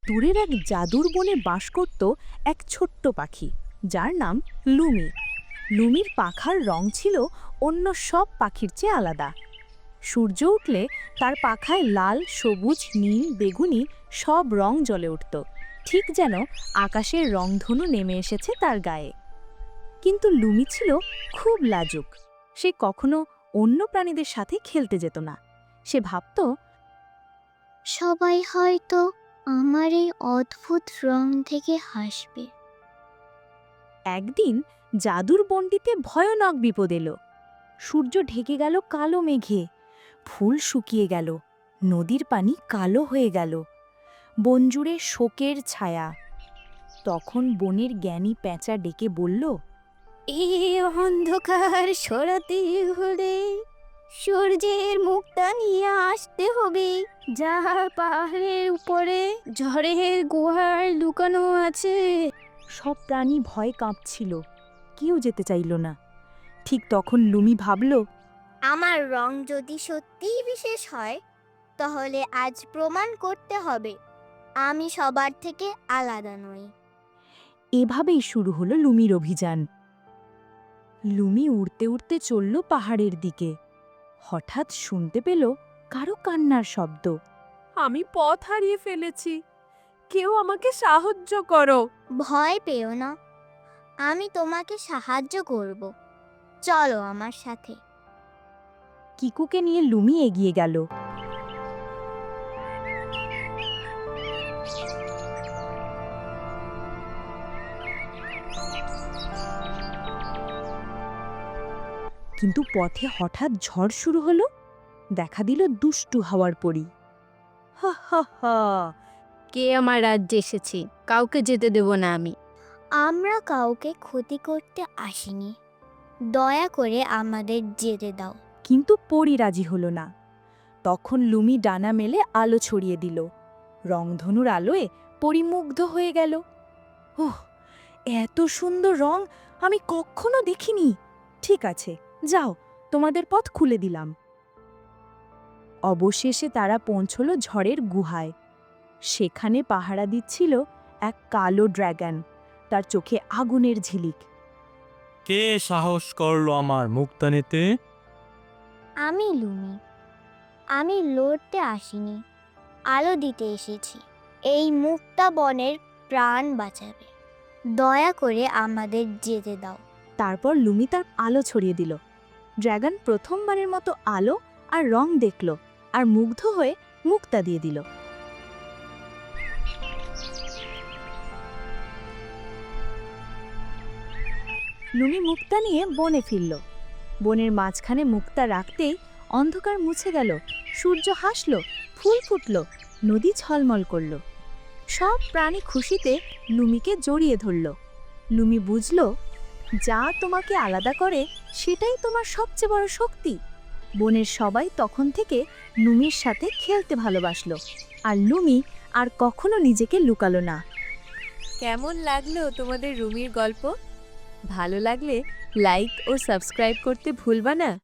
দূরের এক জাদুর বনে বাস করত এক ছোট্ট পাখি, যার নাম লুমি। লুমির পাখার রং ছিল অন্য সব পাখির চেয়ে আলাদা। সূর্য উঠলে তার পাখায় লাল, সবুজ, নীল, বেগুনি সব রং জ্বলে উঠত, ঠিক যেন আকাশের রংধনু নেমে এসেছে তার গায়ে। কিন্তু লুমি ছিল খুব লাজুক। সে কখনো অন্য প্রাণীদের সাথে খেলতে যেত না। সে ভাবত, সবাই হয়তো আমার এই অদ্ভুত রং থেকে হাসবে। একদিন জাদুর বনটিতে ভয়ানক বিপদ এলো। সূর্য ঢেকে গেল কালো মেঘে, ফুল শুকিয়ে গেল, নদীর পানি কালো হয়ে গেল, বন জুড়ে শোকের ছায়া। তখন বনের জ্ঞানী পেঁচা ডেকে বলল, এই অন্ধকার সরাতে হলে সূর্যের মুখটা নিয়ে আসতে হবে, যা পাহাড়ের উপরে ঝড়ের গুহায় লুকানো আছে। সব প্রাণী ভয়ে কাঁপছিল, কেউ যেতে চাইল না। ঠিক তখন লুমি ভাবল, আমার রং যদি সত্যিই বিশেষ হয়, তাহলে আজ প্রমাণ করতে হবে আমি সবার থেকে আলাদা নই। এভাবেই শুরু হলো লুমির অভিযান। লুমি উড়তে উড়তে চলল পাহাড়ের দিকে। হঠাৎ শুনতে পেল কারো কান্নার শব্দ। আমি পথ হারিয়ে ফেলেছি, কেউ আমাকে সাহায্য করো। ভয় পেও না, আমি তোমাকে সাহায্য করব। চলো আমার সাথে। কিকুকে নিয়ে লুমি এগিয়ে গেল। কিন্তু পথে হঠাৎ ঝড় শুরু হলো। দেখা দিল দুষ্টু হাওয়ার পরী। হা হা হা! কে আমার রাজ্যে এসেছি, কাউকে যেতে দেব না আমি। আমরা কাউকে ক্ষতি করতে আসিনি, দয়া করে আমাদের যেতে দাও। কিন্তু পরী রাজি হলো না। তখন লুমি ডানা মেলে আলো ছড়িয়ে দিল। রংধনুর আলোয় পরী মুগ্ধ হয়ে গেল। ওহ, এত সুন্দর রং আমি কখনো দেখিনি। ঠিক আছে, যাও, তোমাদের পথ খুলে দিলাম। অবশেষে তারা পৌঁছল ঝড়ের গুহায়। সেখানে পাহারা দিচ্ছিল এক কালো ড্র্যাগন, তার চোখে আগুনের ঝিলিক। কে সাহস করলো আমার মুক্তা নিতে? আমি লুমি, আমি লড়তে আসিনি, আলো দিতে এসেছি। এই মুক্তা বনের প্রাণ বাঁচাবে, দয়া করে আমাদের যেতে দাও। তারপর লুমি তার আলো ছড়িয়ে দিল। ড্র্যাগন প্রথমবারের মতো আলো আর রং দেখল, আর মুগ্ধ হয়ে মুক্তা দিয়ে দিল। লুমি মুক্তা নিয়ে বনে ফিরল। বনের মাঝখানে মুক্তা রাখতেই অন্ধকার মুছে গেল, সূর্য হাসল, ফুল ফুটল, নদী ঝলমল করল। সব প্রাণী খুশিতে লুমিকে জড়িয়ে ধরল। লুমি বুঝল, যা তোমাকে আলাদা করে সেটাই তোমার সবচেয়ে বড় শক্তি। বনের সবাই তখন থেকে লুমির সাথে খেলতে ভালোবাসলো, আর লুমি আর কখনো নিজেকে লুকালো না। কেমন লাগলো তোমাদের রুমির গল্প? ভালো লাগলে লাইক ও সাবস্ক্রাইব করতে ভুলবা না।